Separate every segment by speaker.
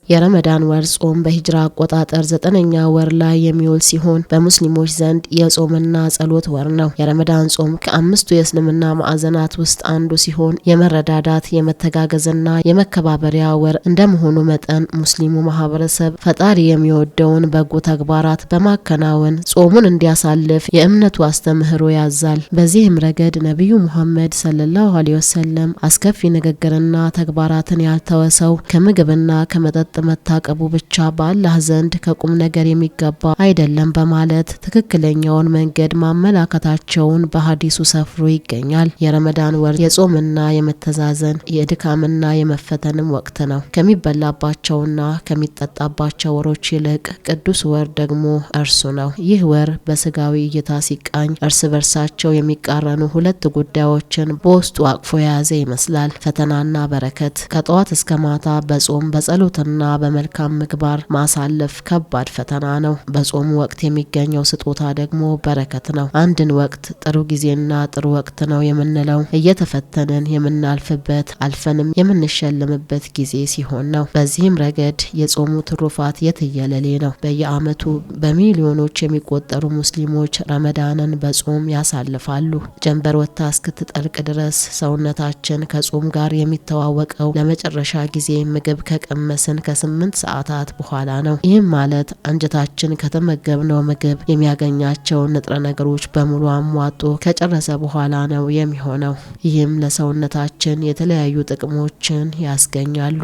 Speaker 1: የረመዳን ወር ጾም በሂጅራ አቆጣጠር 9ኛ ወር ላይ የሚውል ሲሆን በሙስሊሞች ዘንድ የጾምና ጸሎት ወር ነው። የረመዳን ጾም ከአምስቱ የእስልምና ማዕዘናት ውስጥ አንዱ ሲሆን የመረዳዳት የመተጋገዝና የመከባበሪያ ወር እንደመሆኑ መጠን ሙስሊሙ ማህበረሰብ ፈጣሪ የሚወደውን በጎ ተግባራት በማከናወን ጾሙን እንዲያሳልፍ የእምነቱ አስተምህሮ ያዛል። በዚህም ረገድ ነብዩ ሙሐመድ ሰለላሁ ዐለይሂ ወሰለም አስከፊ ንግግርና ተግባራትን ያልተወሰው ከምግብና ከመጠጥ መታቀቡ ብቻ በአላህ ዘንድ ከቁም ነገር የሚገባ አይደለም በማለት ትክክለኛውን መንገድ ማመላከታቸውን በሐዲሱ ሰፍሮ ይገኛል። የረመዳን ወር የጾምና የመተዛዘን የድካምና የመፈተንም ወቅት ነው። ከሚበላባቸውና ከሚጠጣባቸው ወሮች ይልቅ ቅዱስ ወር ደግሞ እርሱ ነው። ይህ ወር በስጋዊ እይታ ሲቃኝ እርስ በርሳቸው የሚቃረኑ ሁለት ጉዳዮችን በውስጡ አቅፎ የያዘ ይመስላል። ፈተናና በረከት። ከጠዋት እስከ ማታ በጾም በጸሎትና በመልካም ምግባር ማሳለፍ ከባድ ፈተና ነው። በጾሙ ወቅት የሚገኘው ስጦታ ደግሞ በረከት ነው። አንድን ወቅት ጥሩ ጊዜና ጥሩ ወቅት ነው የምንለው እየተፈተንን የምናልፍበት አልፈንም የምንሸልምበት ጊዜ ሲሆን ነው። በዚህም ረገድ የጾሙ ትሩፋት የትየለሌ ነው። በየዓመቱ በሚሊዮኖች የሚቆጠሩ ሙስሊሞች ረመዳንን በጾም ያሳልፋሉ። ጀንበር ወጥታ እስክትጠልቅ ድረስ ሰውነታችን ከጾም ጋር የሚተዋወቀው ለመጨረሻ ጊዜ ምግብ ከቀመስን ከ8 ሰዓታት በኋላ ነው። ይህም ማለት አንጀታችን ከተመገብነው ምግብ የሚያገኛቸው ንጥረ ነገሮች በሙሉ አሟጦ ከጨረሰ በኋላ ነው የሚሆነው። ይህም ለሰውነታችን የተለያዩ ጥቅሞችን ያስገኛሉ።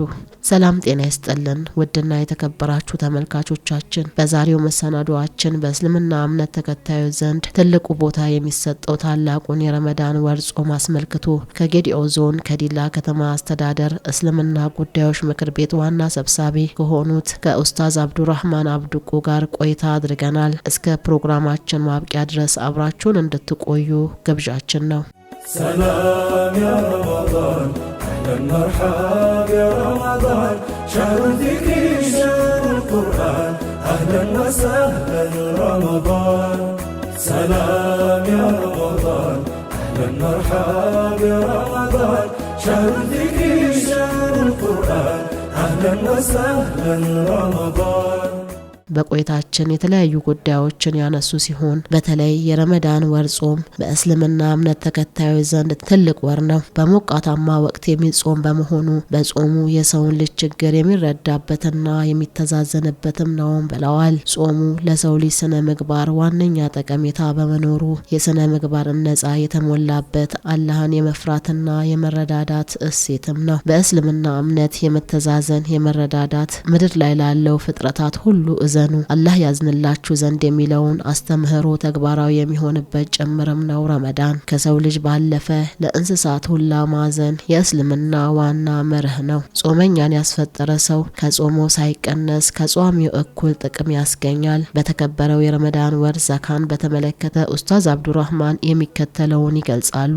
Speaker 1: ሰላም ጤና ይስጥልን ውድና የተከበራችሁ ተመልካቾቻችን፣ በዛሬው መሰናዶአችን በእስልምና እምነት ተከታዮች ዘንድ ትልቁ ቦታ የሚሰጠው ታላቁን የረመዳን ወር ጾም አስመልክቶ ከጌዲኦ ዞን ከዲላ ከተማ አስተዳደር እስልምና ጉዳዮች ምክር ቤት ዋና ሰብሳቢ ከሆኑት ከኡስታዝ አብዱራህማን አብዱቁ ጋር ቆይታ አድርገናል። እስከ ፕሮግራማችን ማብቂያ ድረስ አብራችሁን እንድትቆዩ ግብዣችን ነው።
Speaker 2: ሰላም ያ ረመዳን አህለን መርሐባ ያ ረመዳን ሸህሩ ዚክሪ ሸህሩ ቁርአን አህለን ወሰህለን ረመዳን ሰላም ያ ረመዳን አህለን መርሐባ ያ ረመዳን ሸህሩ ዚክሪ ሸህሩ ቁርአን أهلا وسهلا رمضان በቆይታችን የተለያዩ ጉዳዮችን ያነሱ ሲሆን በተለይ የረመዳን ወር ጾም በእስልምና እምነት ተከታዮች ዘንድ ትልቅ ወር ነው። በሞቃታማ ወቅት የሚጾም በመሆኑ በጾሙ የሰውን ልጅ ችግር የሚረዳበትና የሚተዛዘንበትም ነው ብለዋል። ጾሙ ለሰው ልጅ ስነ ምግባር ዋነኛ ጠቀሜታ በመኖሩ የስነ ምግባር ነጻ የተሞላበት አላህን የመፍራትና የመረዳዳት እሴትም ነው። በእስልምና እምነት የመተዛዘን የመረዳዳት ምድር ላይ ላለው ፍጥረታት ሁሉ አላህ ያዝንላችሁ ዘንድ የሚለውን አስተምህሮ ተግባራዊ የሚሆንበት ጭምርም ነው። ረመዳን ከሰው ልጅ ባለፈ ለእንስሳት ሁላ ማዘን የእስልምና ዋና መርህ ነው። ጾመኛን ያስፈጠረ ሰው ከጾመው ሳይቀነስ ከጿሚው እኩል ጥቅም ያስገኛል። በተከበረው የረመዳን ወር ዘካን በተመለከተ ኡስታዝ አብዱራህማን የሚከተለውን ይገልጻሉ።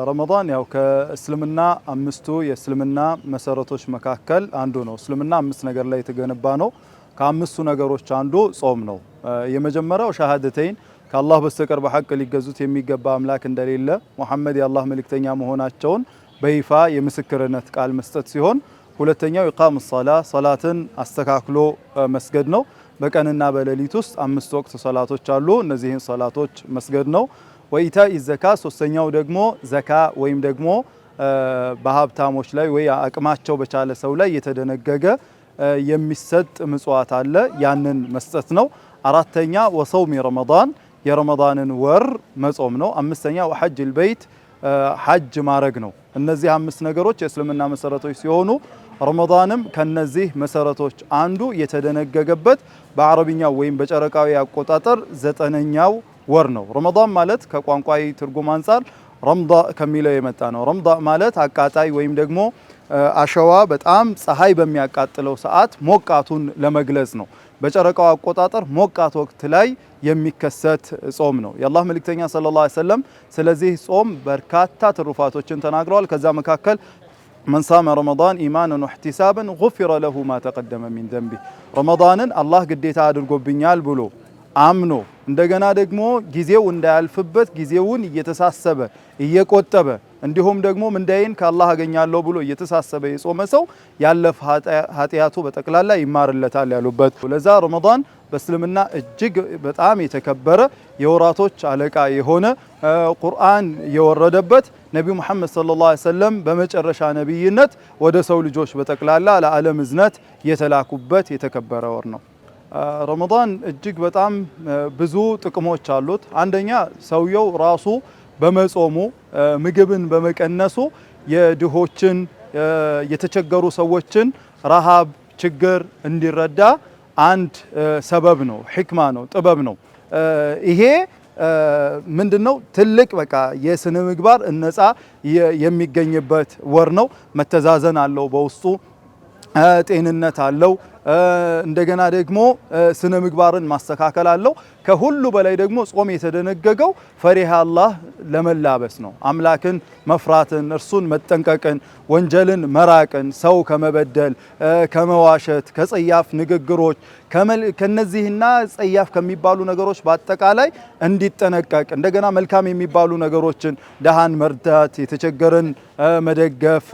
Speaker 3: ረመዳን ያው ከእስልምና አምስቱ የእስልምና መሰረቶች መካከል አንዱ ነው። እስልምና አምስት ነገር ላይ የተገነባ ነው። ከአምስቱ ነገሮች አንዱ ጾም ነው። የመጀመሪያው ሸሃደተይን ከአላህ በስተቀር በሐቅ ሊገዙት የሚገባ አምላክ እንደሌለ ሙሐመድ የአላህ መልእክተኛ መሆናቸውን በይፋ የምስክርነት ቃል መስጠት ሲሆን፣ ሁለተኛው ኢቃም ሰላትን አስተካክሎ መስገድ ነው። በቀንና በሌሊት ውስጥ 5 ወቅት ሰላቶች አሉ። እነዚህን ሰላቶች መስገድ ነው። ወኢታኢ ዘካ፣ ሶስተኛው ደግሞ ዘካ ወይም ደግሞ በሀብታሞች ላይ ወይ አቅማቸው በቻለ ሰው ላይ የተደነገገ የሚሰጥ ምጽዋት አለ፣ ያንን መስጠት ነው። አራተኛ ወሰውም ረመዳን፣ የረመዳንን ወር መጾም ነው። አምስተኛ ወሐጅል በይት፣ ሐጅ ማድረግ ነው። እነዚህ 5 ነገሮች የእስልምና መሰረቶች ሲሆኑ ረመዳንም ከነዚህ መሰረቶች አንዱ የተደነገገበት በአረብኛው ወይም በጨረቃዊ አቆጣጠር 9ኛው ወር ነው። ረመዳን ማለት ከቋንቋዊ ትርጉም አንፃር ረምዳ ከሚለው የመጣ ነው። ረምዳ ማለት አቃጣይ ወይም ደግሞ አሸዋ በጣም ፀሐይ በሚያቃጥለው ሰዓት ሞቃቱን ለመግለጽ ነው። በጨረቃው አቆጣጠር ሞቃት ወቅት ላይ የሚከሰት ጾም ነው። የአላህ መልእክተኛ ሰለላሁ ዐለይሂ ወሰለም ስለዚህ ጾም በርካታ ትሩፋቶችን ተናግረዋል። ከዛ መካከል መን ሳመ ረመዳን ኢማናን ወህቲሳበን ጉፊረ ለሁ ማ ተቀደመ ሚን ዘንቢ፣ ረመዳንን አላህ ግዴታ አድርጎብኛል ብሎ አምኖ እንደገና ደግሞ ጊዜው እንዳያልፍበት ጊዜውን እየተሳሰበ እየቆጠበ እንዲሁም ደግሞ ምንዳዬን ከአላህ አገኛለሁ ብሎ እየተሳሰበ የጾመ ሰው ያለፈ ኃጢያቱ በጠቅላላ ይማርለታል ያሉበት። ለዛ ረመዳን በእስልምና እጅግ በጣም የተከበረ የወራቶች አለቃ የሆነ ቁርአን የወረደበት ነቢዩ መሐመድ ሰለላሁ ዐለይሂ ወሰለም በመጨረሻ ነብይነት ወደ ሰው ልጆች በጠቅላላ ለዓለም እዝነት የተላኩበት የተከበረ ወር ነው። ረመዳን እጅግ በጣም ብዙ ጥቅሞች አሉት። አንደኛ ሰውየው ራሱ በመጾሙ ምግብን በመቀነሱ የድሆችን የተቸገሩ ሰዎችን ረሃብ ችግር እንዲረዳ አንድ ሰበብ ነው፣ ሕክማ ነው፣ ጥበብ ነው። ይሄ ምንድነው ትልቅ በቃ የስነ ምግባር ነፃ የሚገኝበት ወር ነው። መተዛዘን አለው በውስጡ ጤንነት አለው። እንደገና ደግሞ ስነ ምግባርን ማስተካከል አለው። ከሁሉ በላይ ደግሞ ጾም የተደነገገው ፈሪሃ አላህ ለመላበስ ነው። አምላክን መፍራትን፣ እርሱን መጠንቀቅን፣ ወንጀልን መራቅን፣ ሰው ከመበደል ከመዋሸት፣ ከጸያፍ ንግግሮች ከነዚህና ጸያፍ ከሚባሉ ነገሮች በአጠቃላይ እንዲጠነቀቅ እንደገና መልካም የሚባሉ ነገሮችን ደሃን መርዳት፣ የተቸገረን መደገፍ፣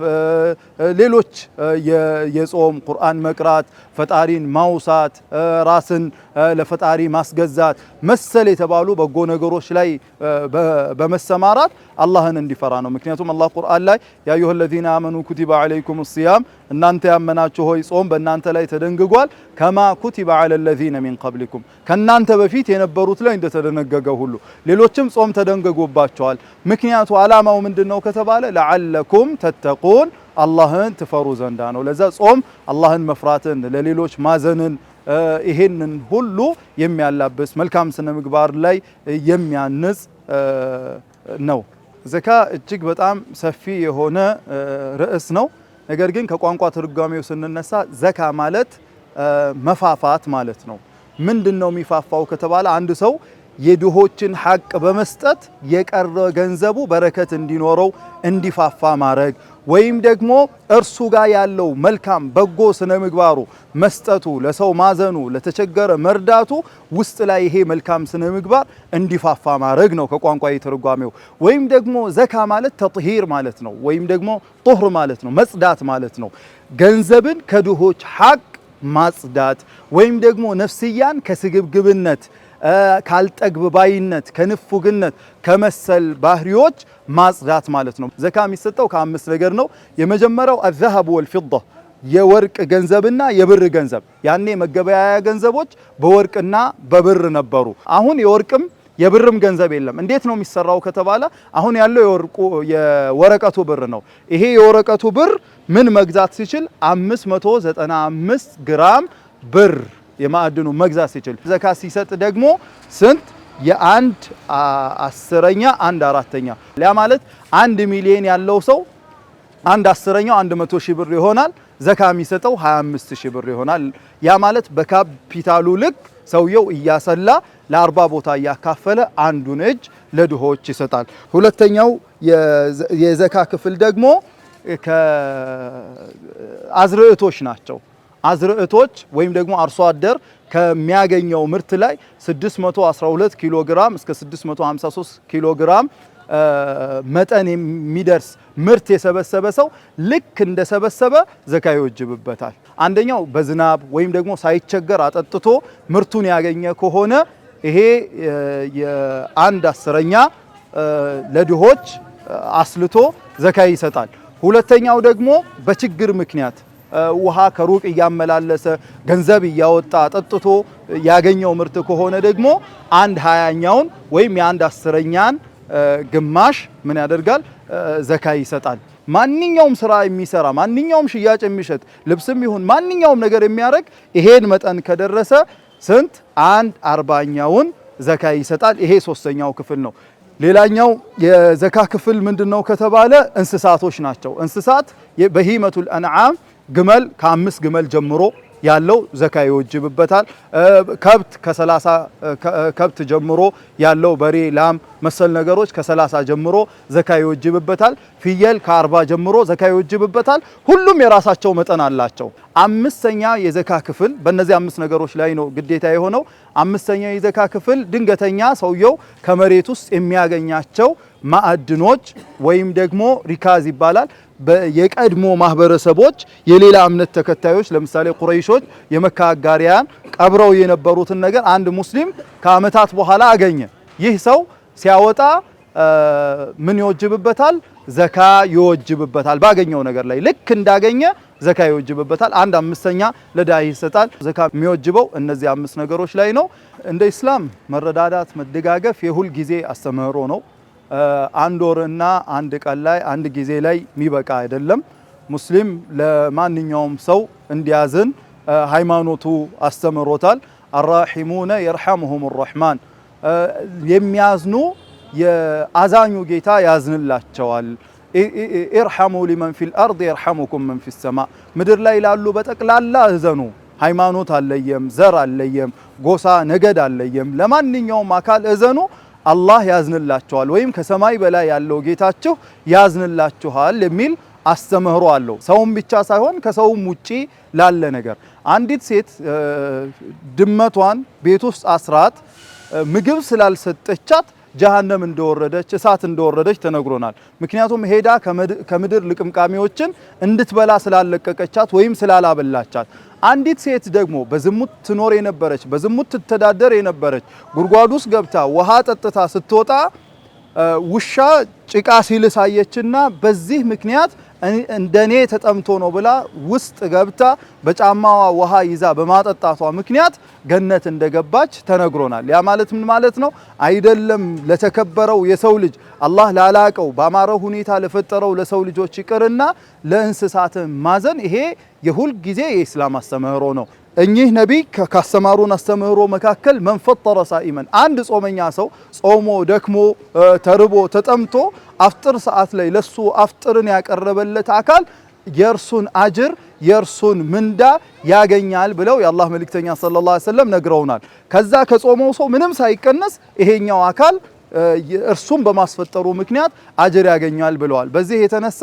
Speaker 3: ሌሎች የጾም ቁርአን መቅራት፣ ፈጣሪን ማውሳት፣ ራስን ለፈጣሪ ማስገዛት መሰል የተባሉ በጎ ነገሮች ላይ በመሰማራት አላህን እንዲፈራ ነው። ምክንያቱም አላህ ቁርአን ላይ ያ አዩሀ ለዚነ አመኑ ኩቲበ ዐለይኩም ሲያም እናንተ ያመናችሁ ሆይ ጾም በእናንተ ላይ ተደንግጓል፣ ከማ ኩቲበ ዐለ ለዚነ ሚን ቀብሊኩም ከእናንተ በፊት የነበሩት ላይ እንደተደነገገ ሁሉ ሌሎችም ጾም ተደንግጎባቸዋል። ምክንያቱ ዓላማው ምንድነው ከተባለ ለዓለኩም ተተቁን አላህን ትፈሩ ዘንዳ ነው። ለዛ ጾም አላህን መፍራትን ለሌሎች ማዘንን ይሄንን ሁሉ የሚያላብስ መልካም ስነ ምግባር ላይ የሚያንጽ ነው። ዘካ እጅግ በጣም ሰፊ የሆነ ርዕስ ነው። ነገር ግን ከቋንቋ ትርጓሜው ስንነሳ ዘካ ማለት መፋፋት ማለት ነው። ምንድነው የሚፋፋው ከተባለ አንድ ሰው የድሆችን ሐቅ በመስጠት የቀረ ገንዘቡ በረከት እንዲኖረው እንዲፋፋ ማድረግ ወይም ደግሞ እርሱ ጋር ያለው መልካም በጎ ስነ ምግባሩ መስጠቱ፣ ለሰው ማዘኑ፣ ለተቸገረ መርዳቱ ውስጥ ላይ ይሄ መልካም ስነ ምግባር እንዲፋፋ ማድረግ ነው ከቋንቋ ትርጓሜው። ወይም ደግሞ ዘካ ማለት ተጥሂር ማለት ነው። ወይም ደግሞ ጡህር ማለት ነው፣ መጽዳት ማለት ነው። ገንዘብን ከድሆች ሐቅ ማጽዳት ወይም ደግሞ ነፍስያን ከስግብግብነት ካልጠግብ ባይነት ከንፉግነት ከመሰል ባህሪዎች ማጽዳት ማለት ነው። ዘካ የሚሰጠው ከአምስት ነገር ነው። የመጀመሪያው الذهب والفضة የወርቅ ገንዘብና የብር ገንዘብ። ያኔ መገበያያ ገንዘቦች በወርቅና በብር ነበሩ። አሁን የወርቅም የብርም ገንዘብ የለም። እንዴት ነው የሚሰራው ከተባለ አሁን ያለው የወረቀቱ ብር ነው። ይሄ የወረቀቱ ብር ምን መግዛት ሲችል 595 ግራም ብር የማዕድኑ መግዛት ሲችል፣ ዘካ ሲሰጥ ደግሞ ስንት የአንድ አስረኛ አንድ አራተኛ ያ ማለት 1 ሚሊዮን ያለው ሰው አንድ አስረኛው 100 ሺህ ብር ይሆናል። ዘካ የሚሰጠው 25 ሺህ ብር ይሆናል። ያ ማለት በካፒታሉ ልክ ሰውየው እያሰላ ለ40 ቦታ እያካፈለ አንዱን እጅ ለድሆች ይሰጣል። ሁለተኛው የዘካ ክፍል ደግሞ ከአዝርዕቶች ናቸው። አዝርዕቶች ወይም ደግሞ አርሶ አደር ከሚያገኘው ምርት ላይ 612 ኪሎ ግራም እስከ 653 ኪሎ ግራም መጠን የሚደርስ ምርት የሰበሰበ ሰው ልክ እንደሰበሰበ ዘካ ይወጅብበታል። አንደኛው በዝናብ ወይም ደግሞ ሳይቸገር አጠጥቶ ምርቱን ያገኘ ከሆነ ይሄ የአንድ አስረኛ ለድሆች አስልቶ ዘካ ይሰጣል። ሁለተኛው ደግሞ በችግር ምክንያት ውሃ ከሩቅ እያመላለሰ ገንዘብ እያወጣ አጠጥቶ ያገኘው ምርት ከሆነ ደግሞ አንድ 20ኛውን ወይም የአንድ አስረኛን ግማሽ ምን ያደርጋል? ዘካ ይሰጣል። ማንኛውም ስራ የሚሰራ ማንኛውም ሽያጭ የሚሸጥ ልብስም ይሁን ማንኛውም ነገር የሚያደርግ ይሄን መጠን ከደረሰ ስንት አንድ 40ኛውን ዘካ ይሰጣል። ይሄ ሶስተኛው ክፍል ነው። ሌላኛው የዘካ ክፍል ምንድነው ከተባለ እንስሳቶች ናቸው። እንስሳት በሂመቱል አንዓም ግመል ከ5 ግመል ጀምሮ ያለው ዘካ ይወጅብበታል። ከብት ከ30 ከብት ጀምሮ ያለው በሬ፣ ላም መሰል ነገሮች ከ30 ጀምሮ ዘካ ይወጅብበታል። ፍየል ከ40 ጀምሮ ዘካ ይወጅብበታል። ሁሉም የራሳቸው መጠን አላቸው። አምስተኛ የዘካ ክፍል በእነዚህ 5 ነገሮች ላይ ነው ግዴታ የሆነው። አምስተኛ የዘካ ክፍል ድንገተኛ ሰውየው ከመሬት ውስጥ የሚያገኛቸው ማዕድኖች ወይም ደግሞ ሪካዝ ይባላል። የቀድሞ ማህበረሰቦች የሌላ እምነት ተከታዮች ለምሳሌ ቁረይሾች የመካ አጋሪያን ቀብረው የነበሩትን ነገር አንድ ሙስሊም ከአመታት በኋላ አገኘ። ይህ ሰው ሲያወጣ ምን ይወጅብበታል? ዘካ ይወጅብበታል። ባገኘው ነገር ላይ ልክ እንዳገኘ ዘካ ይወጅብበታል። 1/5ኛ ለዳይ ይሰጣል። ዘካ የሚወጅበው እነዚህ 5 ነገሮች ላይ ነው። እንደ ኢስላም መረዳዳት መደጋገፍ የሁል ጊዜ አስተምህሮ ነው። አንድ ወርና አንድ ቀን ላይ አንድ ጊዜ ላይ የሚበቃ አይደለም። ሙስሊም ለማንኛውም ሰው እንዲያዝን ሃይማኖቱ አስተምሮታል። አራሂሙነ የርሐሙሁም الرحማን የሚያዝኑ የአዛኙ ጌታ ያዝንላቸዋል። ኢርሐሙ ሊመን ፊል አርድ የርሐሙኩም መን ፊስ ሰማ ምድር ላይ ላሉ በጠቅላላ እዘኑ። ሃይማኖት አለየም፣ ዘር አለየም፣ ጎሳ ነገድ አለየም። ለማንኛውም አካል እዘኑ፣ አላህ ያዝንላችኋል ወይም ከሰማይ በላይ ያለው ጌታችሁ ያዝንላችኋል የሚል አስተምህሮ አለው። ሰውም ብቻ ሳይሆን ከሰውም ውጪ ላለ ነገር አንዲት ሴት ድመቷን ቤት ውስጥ አስራት ምግብ ስላልሰጠቻት ጀሃነም እንደወረደች እሳት እንደወረደች ተነግሮናል። ምክንያቱም ሄዳ ከምድር ልቅምቃሚዎችን እንድትበላ ስላለቀቀቻት ወይም ስላላበላቻት። አንዲት ሴት ደግሞ በዝሙት ትኖር የነበረች በዝሙት ትተዳደር የነበረች ጉድጓድ ውስጥ ገብታ ውሃ ጠጥታ ስትወጣ ውሻ ጭቃ ሲልሳየችና በዚህ ምክንያት እንደኔ ተጠምቶ ነው ብላ ውስጥ ገብታ በጫማዋ ውሃ ይዛ በማጠጣቷ ምክንያት ገነት እንደገባች ተነግሮናል። ያ ማለት ምን ማለት ነው? አይደለም ለተከበረው የሰው ልጅ አላህ ላላቀው ባማረ ሁኔታ ለፈጠረው ለሰው ልጆች ይቅርና ለእንስሳት ማዘን ይሄ የሁል ጊዜ የኢስላም አስተምህሮ ነው። እኚህ ነቢይ ካስተማሩን አስተምህሮ መካከል መንፈጠረ ሳኢመን አንድ ጾመኛ ሰው ጾሞ ደክሞ ተርቦ ተጠምቶ አፍጥር ሰዓት ላይ ለሱ አፍጥርን ያቀረበለት አካል የእርሱን አጅር የእርሱን ምንዳ ያገኛል ብለው የአላህ መልእክተኛ ሰለላሁ ዐለይሂ ወሰለም ነግረውናል። ከዛ ከጾመው ሰው ምንም ሳይቀነስ ይሄኛው አካል እርሱን በማስፈጠሩ ምክንያት አጅር ያገኛል ብለዋል። በዚህ የተነሳ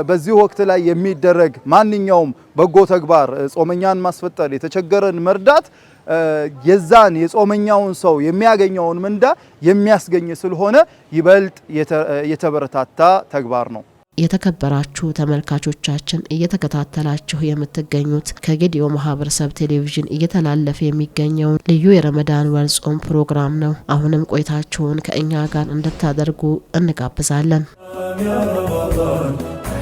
Speaker 3: በዚህ ወቅት ላይ የሚደረግ ማንኛውም በጎ ተግባር ጾመኛን ማስፈጠር፣ የተቸገረን መርዳት የዛን የጾመኛውን ሰው የሚያገኘውን ምንዳ የሚያስገኝ ስለሆነ ይበልጥ የተበረታታ ተግባር ነው።
Speaker 1: የተከበራችሁ ተመልካቾቻችን እየተከታተላችሁ የምትገኙት ከጌዲዮ ማህበረሰብ ቴሌቪዥን እየተላለፈ የሚገኘውን ልዩ የረመዳን ወር ጾም ፕሮግራም ነው። አሁንም ቆይታችሁን ከእኛ ጋር እንድታደርጉ እንጋብዛለን።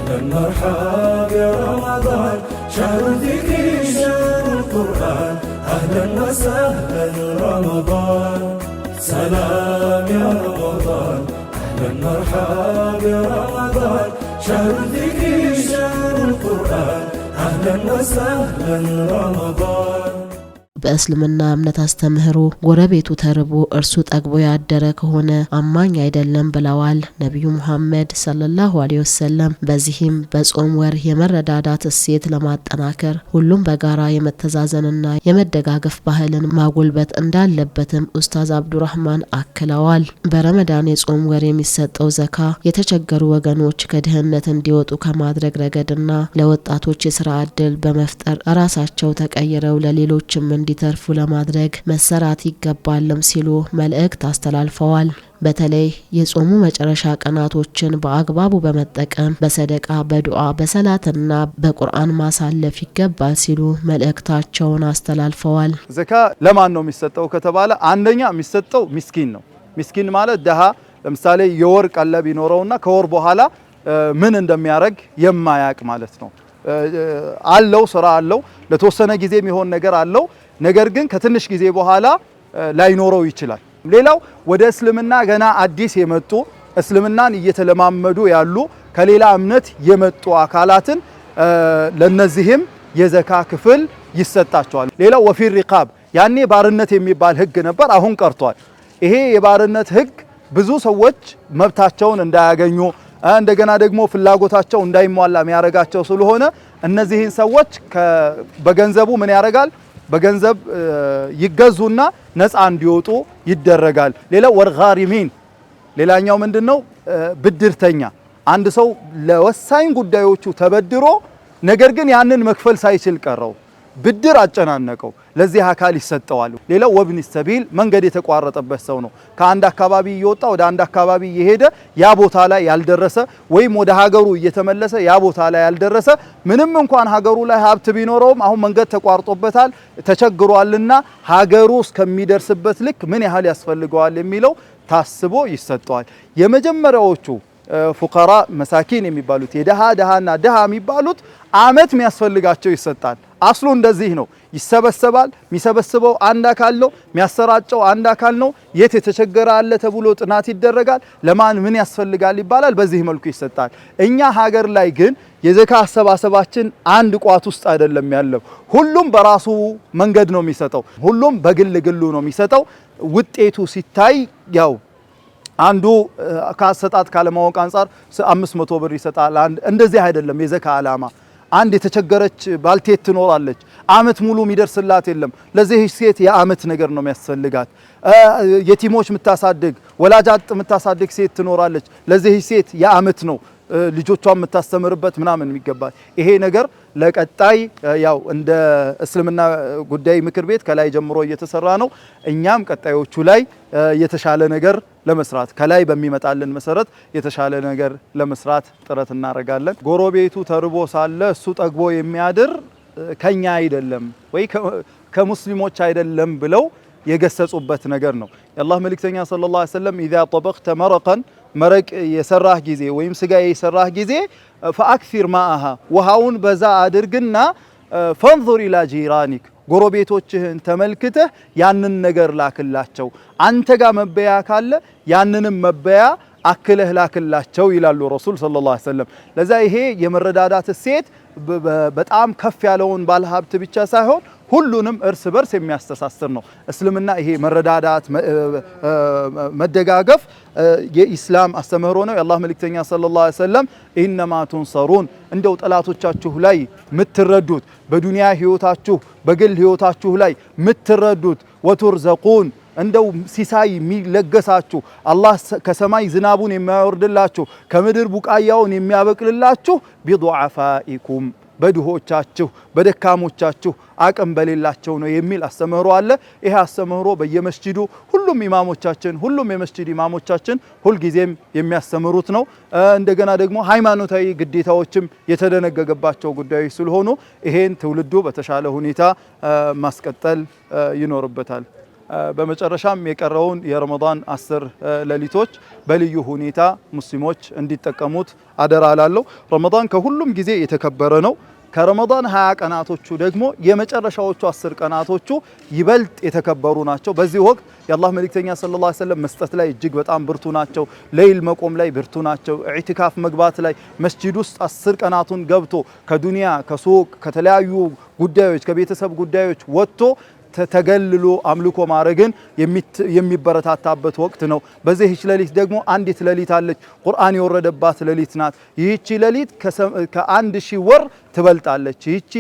Speaker 2: مرحبا يا رمضان شهر الذكر شهر القرآن أهلا وسهلا رمضان سلام يا رمضان أهلا مرحبا يا رمضان شهر الذكر شهر القرآن أهلا وسهلا رمضان
Speaker 1: በእስልምና እምነት አስተምህሮ ጎረቤቱ ተርቦ እርሱ ጠግቦ ያደረ ከሆነ አማኝ አይደለም ብለዋል ነብዩ መሐመድ ሰለላሁ ዐለይሂ ወሰለም። በዚህም በጾም ወር የመረዳዳት እሴት ለማጠናከር ሁሉም በጋራ የመተዛዘንና የመደጋገፍ ባህልን ማጎልበት እንዳለበትም ኡስታዝ አብዱራህማን አክለዋል። በረመዳን የጾም ወር የሚሰጠው ዘካ የተቸገሩ ወገኖች ከድህነት እንዲወጡ ከማድረግ ረገድና ለወጣቶች የስራ ዕድል በመፍጠር ራሳቸው ተቀይረው ለሌሎችም እንዲተርፉ ለማድረግ መሰራት ይገባልም ሲሉ መልእክት አስተላልፈዋል። በተለይ የጾሙ መጨረሻ ቀናቶችን በአግባቡ በመጠቀም በሰደቃ፣ በዱዓ፣ በሰላትና በቁርአን ማሳለፍ ይገባል ሲሉ መልእክታቸውን አስተላልፈዋል።
Speaker 3: ዘካ ለማን ነው የሚሰጠው ከተባለ አንደኛ የሚሰጠው ሚስኪን ነው። ሚስኪን ማለት ደሃ፣ ለምሳሌ የወር ቀለብ ይኖረውና ከወር በኋላ ምን እንደሚያደርግ የማያቅ ማለት ነው። አለው ስራ አለው፣ ለተወሰነ ጊዜ የሚሆን ነገር አለው። ነገር ግን ከትንሽ ጊዜ በኋላ ላይኖረው ይችላል። ሌላው ወደ እስልምና ገና አዲስ የመጡ እስልምናን እየተለማመዱ ያሉ ከሌላ እምነት የመጡ አካላትን ለነዚህም የዘካ ክፍል ይሰጣቸዋል። ሌላው ወፊር ሪቃብ ያኔ ባርነት የሚባል ህግ ነበር፣ አሁን ቀርቷል። ይሄ የባርነት ህግ ብዙ ሰዎች መብታቸውን እንዳያገኙ እንደገና ደግሞ ፍላጎታቸው እንዳይሟላ የሚያረጋቸው ስለሆነ እነዚህን ሰዎች በገንዘቡ ምን ያረጋል? በገንዘብ ይገዙና ነፃ እንዲወጡ ይደረጋል። ሌላው ወርጋሪሚን ሌላኛው ምንድነው? ብድርተኛ አንድ ሰው ለወሳኝ ጉዳዮቹ ተበድሮ ነገር ግን ያንን መክፈል ሳይችል ቀረው፣ ብድር አጨናነቀው። ለዚህ አካል ይሰጠዋል። ሌላው ወብኒ ሰቢል መንገድ የተቋረጠበት ሰው ነው። ከአንድ አካባቢ እየወጣ ወደ አንድ አካባቢ እየሄደ ያ ቦታ ላይ ያልደረሰ ወይም ወደ ሀገሩ እየተመለሰ ያ ቦታ ላይ ያልደረሰ ምንም እንኳን ሀገሩ ላይ ሀብት ቢኖረውም አሁን መንገድ ተቋርጦበታል ተቸግሯልና ሀገሩ እስከሚደርስበት ልክ ምን ያህል ያስፈልገዋል የሚለው ታስቦ ይሰጠዋል። የመጀመሪያዎቹ ፉቀራ መሳኪን የሚባሉት የደሃና ደሃ የሚባሉት አመት የሚያስፈልጋቸው ይሰጣል። አስሉ እንደዚህ ነው። ይሰበሰባል። የሚሰበስበው አንድ አካል ነው። የሚያሰራጨው አንድ አካል ነው። የት የተቸገረ አለ ተብሎ ጥናት ይደረጋል። ለማን ምን ያስፈልጋል ይባላል። በዚህ መልኩ ይሰጣል። እኛ ሀገር ላይ ግን የዘካ አሰባሰባችን አንድ ቋት ውስጥ አይደለም ያለው። ሁሉም በራሱ መንገድ ነው የሚሰጠው። ሁሉም በግል ግሉ ነው የሚሰጠው። ውጤቱ ሲታይ ያው አንዱ ከአሰጣጥ ካለማወቅ አንፃር 500 ብር ይሰጣል። እንደዚህ አይደለም የዘካ ዓላማ። አንድ የተቸገረች ባልቴት ትኖራለች። አመት ሙሉ የሚደርስላት የለም። ለዚህ ሴት የአመት ነገር ነው የሚያስፈልጋት። የቲሞች የምታሳድግ ወላጅ አጥ የምታሳድግ ሴት ትኖራለች። ለዚህ ሴት የአመት ነው ልጆቿን የምታስተምርበት ምናምን የሚገባል። ይሄ ነገር ለቀጣይ ያው እንደ እስልምና ጉዳይ ምክር ቤት ከላይ ጀምሮ እየተሰራ ነው። እኛም ቀጣዮቹ ላይ የተሻለ ነገር ለመስራት ከላይ በሚመጣልን መሰረት የተሻለ ነገር ለመስራት ጥረት እናደርጋለን። ጎረቤቱ ተርቦ ሳለ እሱ ጠግቦ የሚያድር ከኛ አይደለም ወይ ከሙስሊሞች አይደለም ብለው የገሰጹበት ነገር ነው። የአላህ መልእክተኛ ሰለላሁ ዐለይሂ ወሰለም ኢዛ ጠበቅተ መረቀን መረቅ የሰራህ ጊዜ ወይም ስጋ የሰራህ ጊዜ ፈአክሲር ማአሃ ውሃውን በዛ አድርግና ፈንዙር ኢላ ጂራኒክ ጎረቤቶችህን ተመልክተህ ያንን ነገር ላክላቸው። አንተ ጋር መበያ ካለ ያንንም መበያ አክለህ ላክላቸው ይላሉ ረሱል ሰለላሁ ዐለይሂ ወሰለም። ለዛ ይሄ የመረዳዳት እሴት በጣም ከፍ ያለውን ባለሀብት ብቻ ሳይሆን ሁሉንም እርስ በርስ የሚያስተሳስር ነው። እስልምና ይሄ መረዳዳት መደጋገፍ የኢስላም አስተምህሮ ነው። የአላህ መልእክተኛ ሰለላሁ ዐለይሂ ወሰለም ኢነማ ቱንሰሩን እንደው ጠላቶቻችሁ ላይ ምትረዱት በዱንያ ህይወታችሁ በግል ህይወታችሁ ላይ ምትረዱት ወቱርዘቁን እንደው ሲሳይ የሚለገሳችሁ አላህ ከሰማይ ዝናቡን የሚያወርድላችሁ ከምድር ቡቃያውን የሚያበቅልላችሁ ቢዱዓፋኢኩም በድሆቻችሁ በደካሞቻችሁ አቅም በሌላቸው ነው የሚል አስተምህሮ አለ። ይሄ አስተምህሮ በየመስጂዱ ሁሉም ኢማሞቻችን ሁሉም የመስጂድ ኢማሞቻችን ሁልጊዜም የሚያስተምሩት ነው። እንደገና ደግሞ ሃይማኖታዊ ግዴታዎችም የተደነገገባቸው ጉዳዮች ስለሆኑ ይሄን ትውልዱ በተሻለ ሁኔታ ማስቀጠል ይኖርበታል። በመጨረሻም የቀረውን የረመዳን 10 ሌሊቶች በልዩ ሁኔታ ሙስሊሞች እንዲጠቀሙት አደራ እላለሁ። ረመዳን ከሁሉም ጊዜ የተከበረ ነው። ከረመዳን 20 ቀናቶቹ ደግሞ የመጨረሻዎቹ 10 ቀናቶቹ ይበልጥ የተከበሩ ናቸው። በዚህ ወቅት የአላህ መልእክተኛ ሰለላሁ ዐለይሂ ወሰለም መስጠት ላይ እጅግ በጣም ብርቱ ናቸው። ሌይል መቆም ላይ ብርቱ ናቸው። ኢዕቲካፍ መግባት ላይ መስጂድ ውስጥ 10 ቀናቱን ገብቶ ከዱንያ ከሱቅ ከተለያዩ ጉዳዮች ከቤተሰብ ጉዳዮች ወጥቶ ተገልሎ አምልኮ ማድረግን የሚበረታታበት ወቅት ነው። በዚህች ሌሊት ደግሞ አንዲት ሌሊት አለች፣ ቁርአን የወረደባት ሌሊት ናት። ይህቺ ሌሊት ከ1000 ወር ትበልጣለች። ይህቺ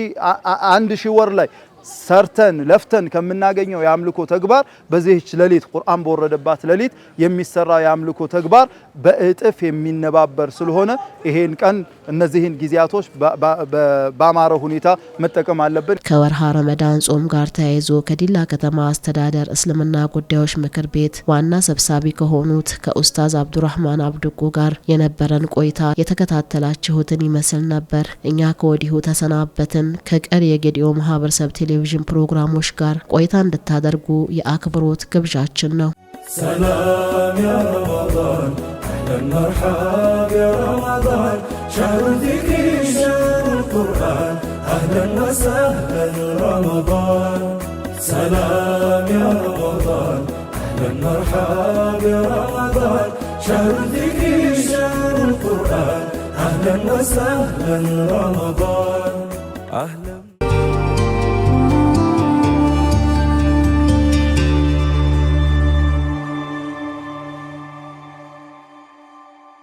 Speaker 3: 1000 ወር ላይ ሰርተን ለፍተን ከምናገኘው የአምልኮ ተግባር በዚህች ሌሊት ቁርአን በወረደባት ሌሊት የሚሰራ የአምልኮ ተግባር በእጥፍ የሚነባበር ስለሆነ ይሄን ቀን እነዚህን ጊዜያቶች በአማረ ሁኔታ መጠቀም አለብን።
Speaker 1: ከወርሃ ረመዳን ጾም ጋር ተያይዞ ከዲላ ከተማ አስተዳደር እስልምና ጉዳዮች ምክር ቤት ዋና ሰብሳቢ ከሆኑት ከኡስታዝ አብዱራህማን አብዱቁ ጋር የነበረን ቆይታ የተከታተላችሁትን ይመስል ነበር። እኛ ከወዲሁ ተሰናበትን። ከቀሪ የጌዲኦ ማህበረሰብ ቴሌቪዥን ፕሮግራሞች ጋር ቆይታ እንድታደርጉ የአክብሮት ግብዣችን ነው።
Speaker 2: ሰላም ያ ረመዳን አህለን መርሐባ ያ ረመዳን شهر الذكر شهر القرآن أهلا وسهلا رمضان سلام يا رمضان أهلا مرحبا يا رمضان شهر الذكر شهر القرآن أهلا وسهلا رمضان أهلا